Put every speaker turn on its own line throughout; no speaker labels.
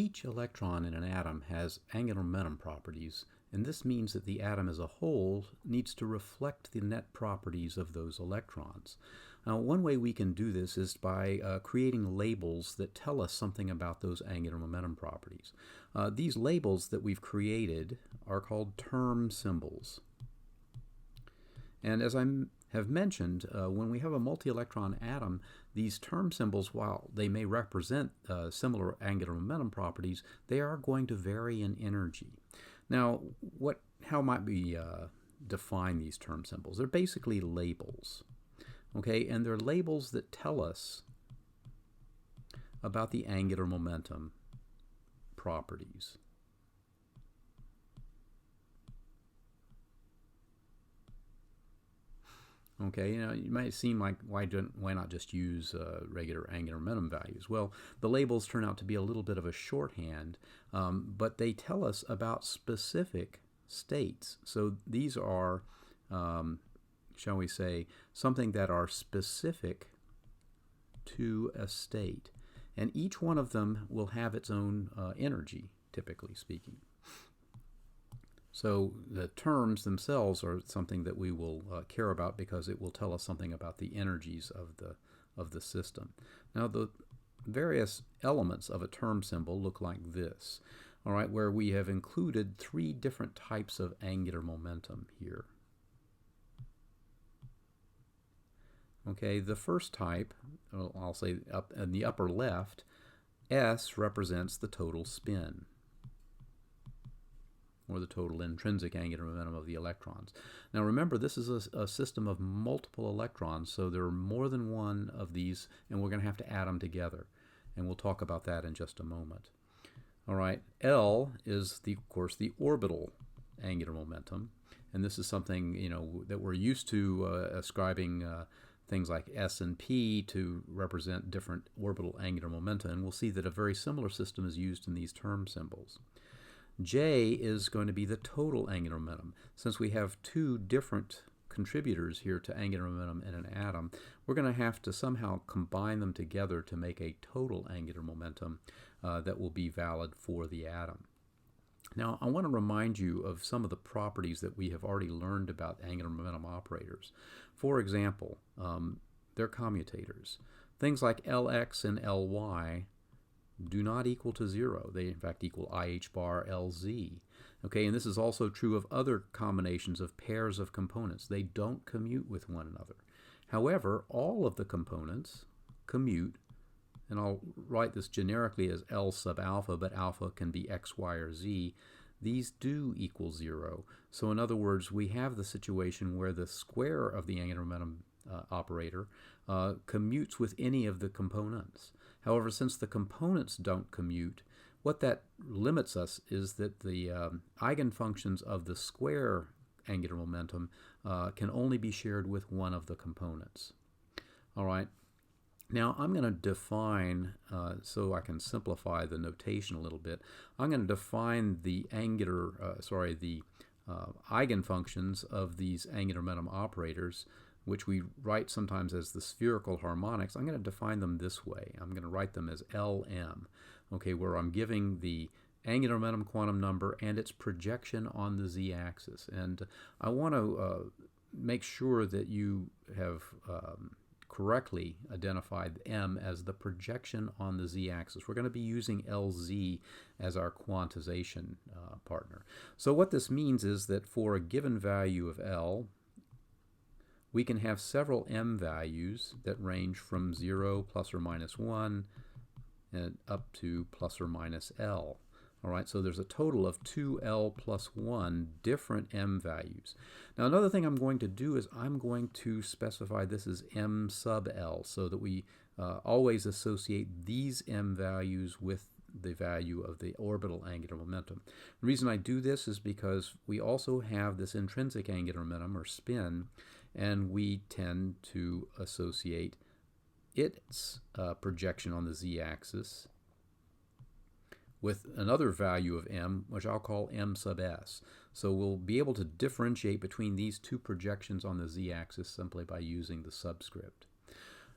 Each electron in an atom has angular momentum properties, and this means that the atom as a whole needs to reflect the net properties of those electrons. Now, one way we can do this is by creating labels that tell us something about those angular momentum properties. These labels that we've created are called term symbols. And as I have mentioned, when we have a multi-electron atom, these term symbols, while they may represent similar angular momentum properties, they are going to vary in energy. Now, how might we define these term symbols? They're basically labels, okay? And they're labels that tell us about the angular momentum properties. Okay, you might seem like, why not just use regular angular momentum values? Well, the labels turn out to be a little bit of a shorthand, but they tell us about specific states. So these are, shall we say, something that are specific to a state. And each one of them will have its own energy, typically speaking. So the terms themselves are something that we will care about because it will tell us something about the energies of the system. Now, the various elements of a term symbol look like this, all right, where we have included three different types of angular momentum here. Okay, the first type, I'll say up in the upper left, S represents the total spin, or the total intrinsic angular momentum of the electrons. Now remember, this is a system of multiple electrons, so there are more than one of these, and we're going to have to add them together. And we'll talk about that in just a moment. All right, L is, of course, the orbital angular momentum. And this is something, that we're used to ascribing things like S and P to represent different orbital angular momenta. And we'll see that a very similar system is used in these term symbols. J is going to be the total angular momentum. Since we have two different contributors here to angular momentum in an atom, we're going to have to somehow combine them together to make a total angular momentum that will be valid for the atom. Now, I want to remind you of some of the properties that we have already learned about angular momentum operators. For example, they're commutators. Things like Lx and Ly do not equal to 0. They, in fact, equal IH bar LZ. Okay, and this is also true of other combinations of pairs of components. They don't commute with one another. However, all of the components commute, and I'll write this generically as L sub alpha, but alpha can be X, Y, or Z. These do equal 0. So in other words, we have the situation where the square of the angular momentum operator commutes with any of the components. However, since the components don't commute, what that limits us is that the eigenfunctions of the square angular momentum can only be shared with one of the components. All right. Now I'm going to define, so I can simplify the notation a little bit, I'm going to define the eigenfunctions of these angular momentum operators, which we write sometimes as the spherical harmonics. I'm going to define them this way. I'm going to write them as Lm, okay, where I'm giving the angular momentum quantum number and its projection on the z-axis. And I want to make sure that you have correctly identified m as the projection on the z-axis. We're going to be using Lz as our quantization partner. So what this means is that for a given value of L, we can have several m values that range from 0 plus or minus 1 and up to plus or minus L. All right, so there's a total of 2L plus 1 different m values. Now another thing I'm going to do is I'm going to specify this as m sub L so that we always associate these m values with the value of the orbital angular momentum. The reason I do this is because we also have this intrinsic angular momentum, or spin, and we tend to associate its projection on the z-axis with another value of m, which I'll call m sub s. So we'll be able to differentiate between these two projections on the z-axis simply by using the subscript.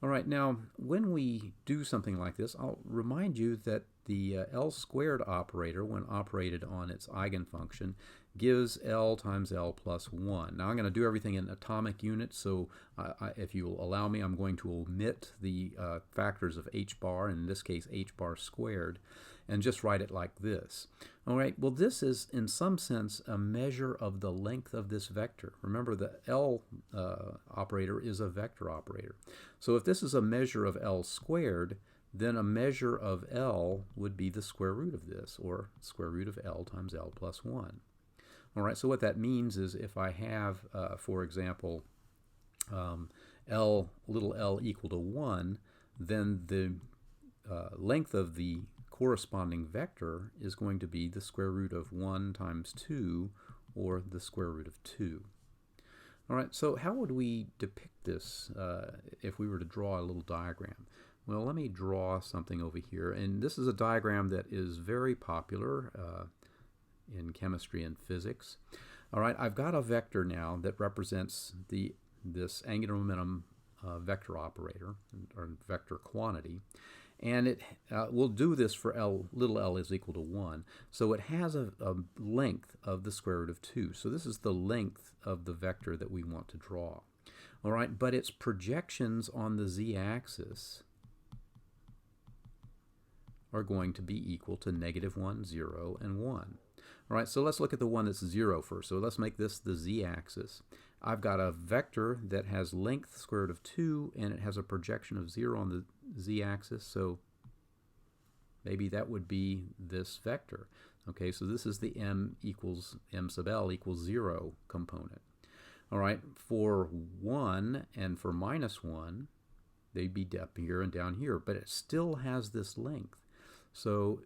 All right, now when we do something like this, I'll remind you that the L squared operator, when operated on its eigenfunction, gives L times L plus 1. Now I'm going to do everything in atomic units, so if you will allow me, I'm going to omit the factors of h bar, in this case h bar squared, and just write it like this. All right, well, this is in some sense a measure of the length of this vector. Remember, the L operator is a vector operator. So if this is a measure of L squared, then a measure of L would be the square root of this, or square root of L times L plus 1. All right, so what that means is if I have, for example, little l equal to 1, then the length of the corresponding vector is going to be the square root of 1 times 2, or the square root of 2. All right, so how would we depict this if we were to draw a little diagram? Well, let me draw something over here, and this is a diagram that is very popular in chemistry and physics. All right, I've got a vector now that represents this angular momentum vector operator, or vector quantity, and it we'll do this for little l is equal to 1. So it has a length of the square root of 2. So this is the length of the vector that we want to draw. All right, but its projections on the z-axis are going to be equal to -1, 0, and 1. All right, so let's look at the one that's 0 first. So let's make this the z-axis. I've got a vector that has length square root of 2, and it has a projection of 0 on the z-axis, so maybe that would be this vector. Okay, so this is the m sub l equals 0 component. All right, for 1 and for -1, they'd be up here and down here, but it still has this length. So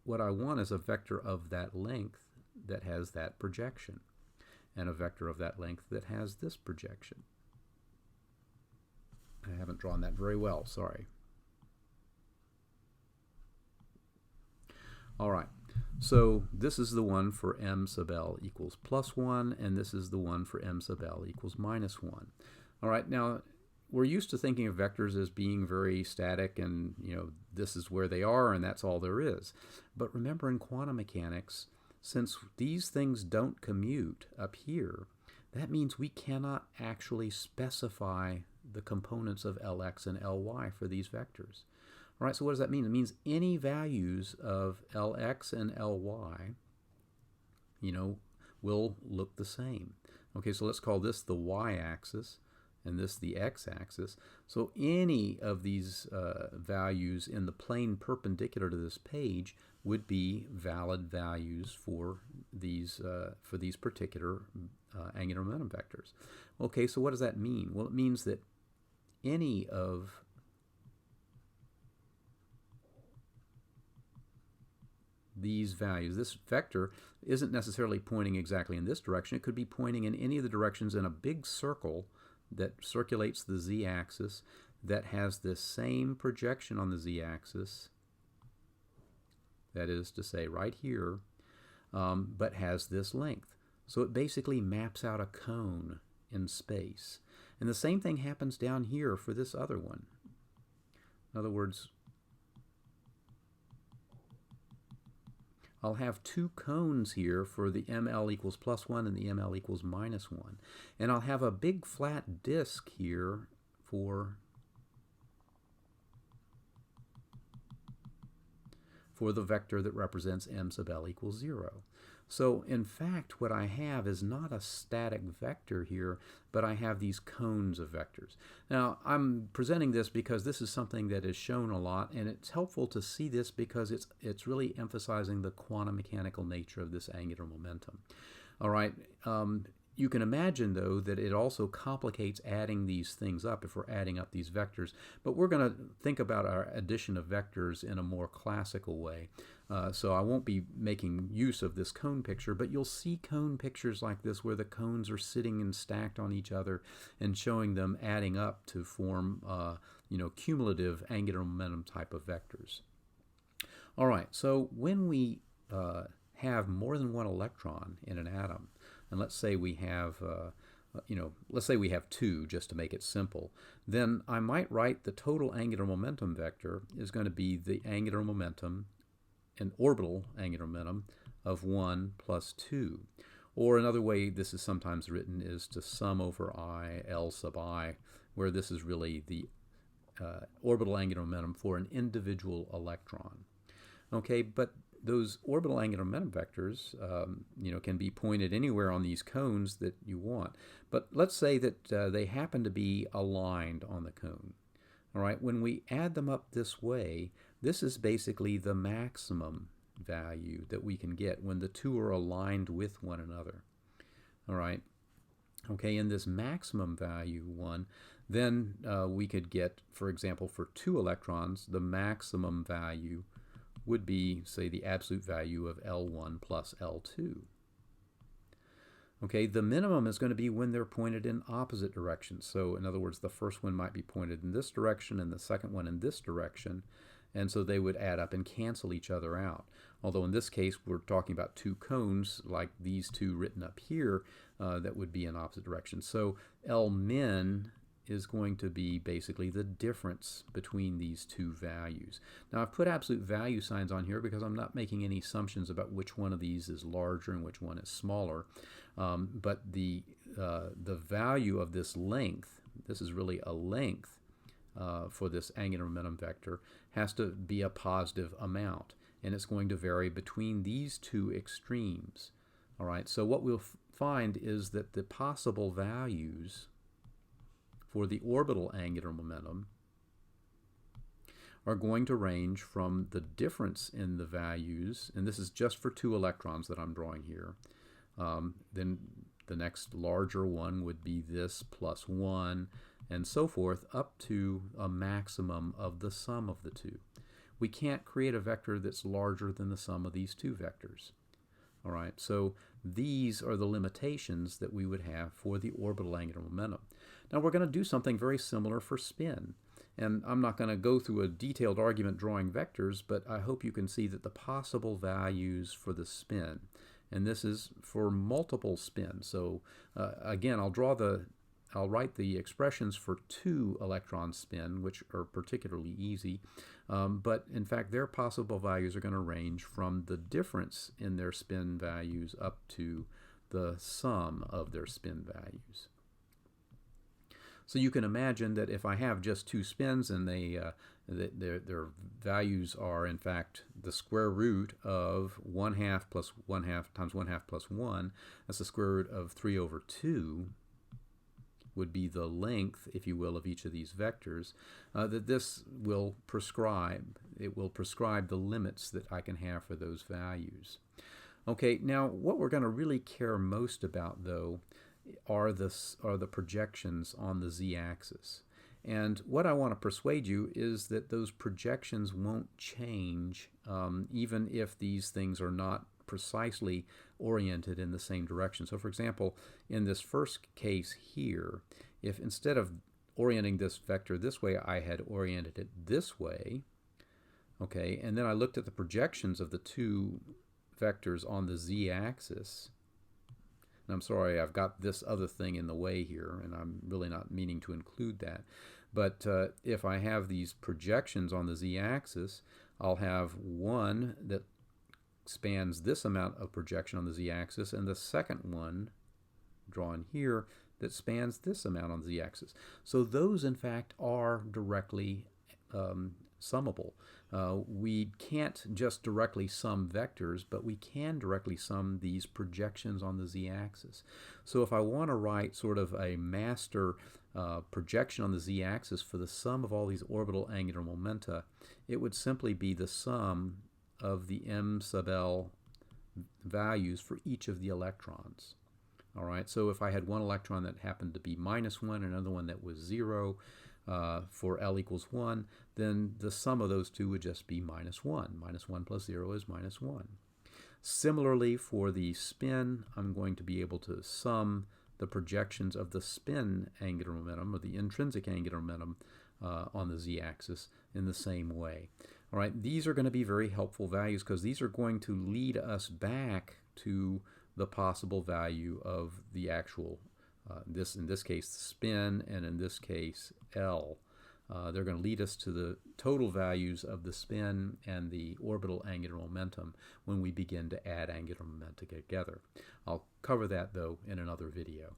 what I want is a vector of that length that has that projection, and a vector of that length that has this projection. I haven't drawn that very well, sorry. All right, so this is the one for m sub l equals +1, and this is the one for m sub l equals -1. All right, now we're used to thinking of vectors as being very static, and this is where they are and that's all there is. But remember, in quantum mechanics, since these things don't commute up here, that means we cannot actually specify the components of Lx and Ly for these vectors. All right, so what does that mean? It means any values of Lx and Ly, will look the same. Okay, so let's call this the y-axis and this the x-axis. So any of these values in the plane perpendicular to this page would be valid values for these particular angular momentum vectors. Okay, so what does that mean? Well, it means that any of these values, this vector isn't necessarily pointing exactly in this direction. It could be pointing in any of the directions in a big circle that circulates the z-axis, that has the same projection on the z-axis, that is to say right here, but has this length. So it basically maps out a cone in space. And the same thing happens down here for this other one. In other words, I'll have two cones here for the ml equals +1 and the ml equals -1. And I'll have a big flat disk here for the vector that represents m sub l equals 0. So in fact, what I have is not a static vector here, but I have these cones of vectors. Now, I'm presenting this because this is something that is shown a lot, and it's helpful to see this because it's really emphasizing the quantum mechanical nature of this angular momentum. All right. You can imagine, though, that it also complicates adding these things up if we're adding up these vectors. But we're going to think about our addition of vectors in a more classical way. So I won't be making use of this cone picture, but you'll see cone pictures like this where the cones are sitting and stacked on each other and showing them adding up to form cumulative angular momentum type of vectors. All right, so when we have more than one electron in an atom, and let's say we have let's say we have 2 just to make it simple, then I might write the total angular momentum vector is going to be the angular momentum, an orbital angular momentum of 1 plus 2. Or another way this is sometimes written is to sum over I, L sub I, where this is really the orbital angular momentum for an individual electron. Okay, but those orbital angular momentum vectors, can be pointed anywhere on these cones that you want. But let's say that they happen to be aligned on the cone. All right, when we add them up this way, this is basically the maximum value that we can get when the two are aligned with one another. All right. Okay, in this maximum value one, then we could get, for example, for 2 electrons, the maximum value would be, say, the absolute value of L1 plus L2. Okay, the minimum is going to be when they're pointed in opposite directions. So, in other words, the first one might be pointed in this direction and the second one in this direction, and so they would add up and cancel each other out. Although in this case, we're talking about 2 cones like these 2 written up here that would be in opposite directions. So L min is going to be basically the difference between these 2 values. Now I've put absolute value signs on here because I'm not making any assumptions about which one of these is larger and which one is smaller. But the value of this length, this is really a length for this angular momentum vector, has to be a positive amount, and it's going to vary between these 2 extremes. All right, so what we'll find is that the possible values for the orbital angular momentum are going to range from the difference in the values, and this is just for 2 electrons that I'm drawing here. Then the next larger one would be this plus 1, and so forth, up to a maximum of the sum of the 2. We can't create a vector that's larger than the sum of these 2 vectors. All right, so these are the limitations that we would have for the orbital angular momentum. Now we're going to do something very similar for spin. And I'm not going to go through a detailed argument drawing vectors, but I hope you can see that the possible values for the spin, and this is for multiple spins. So again, I'll write the expressions for 2 electron spin, which are particularly easy, but in fact their possible values are going to range from the difference in their spin values up to the sum of their spin values. So you can imagine that if I have just 2 spins and their values are in fact the square root of 1/2 plus 1/2 times 1/2 plus 1, that's the square root of 3 over 2, would be the length, if you will, of each of these vectors, that this will prescribe. It will prescribe the limits that I can have for those values. Okay, now what we're going to really care most about, though, are the projections on the z-axis. And what I want to persuade you is that those projections won't change even if these things are not precisely oriented in the same direction. So for example, in this first case here, if instead of orienting this vector this way, I had oriented it this way, okay, and then I looked at the projections of the 2 vectors on the z-axis, and I'm sorry, I've got this other thing in the way here, and I'm really not meaning to include that. But if I have these projections on the z-axis, I'll have one that spans this amount of projection on the z-axis, and the second one, drawn here, that spans this amount on the z-axis. So those, in fact, are directly summable. We can't just directly sum vectors, but we can directly sum these projections on the z-axis. So if I want to write sort of a master projection on the z-axis for the sum of all these orbital angular momenta, it would simply be the sum of the m sub l values for each of the electrons. All right, so if I had one electron that happened to be -1 and another one that was 0 for L equals 1, then the sum of those two would just be -1. -1 plus 0 is -1. Similarly, for the spin, I'm going to be able to sum the projections of the spin angular momentum, or the intrinsic angular momentum, on the z-axis in the same way. All right, these are going to be very helpful values because these are going to lead us back to the possible value of the actual in this case spin, and in this case L. They're going to lead us to the total values of the spin and the orbital angular momentum when we begin to add angular momentum together. I'll cover that though in another video.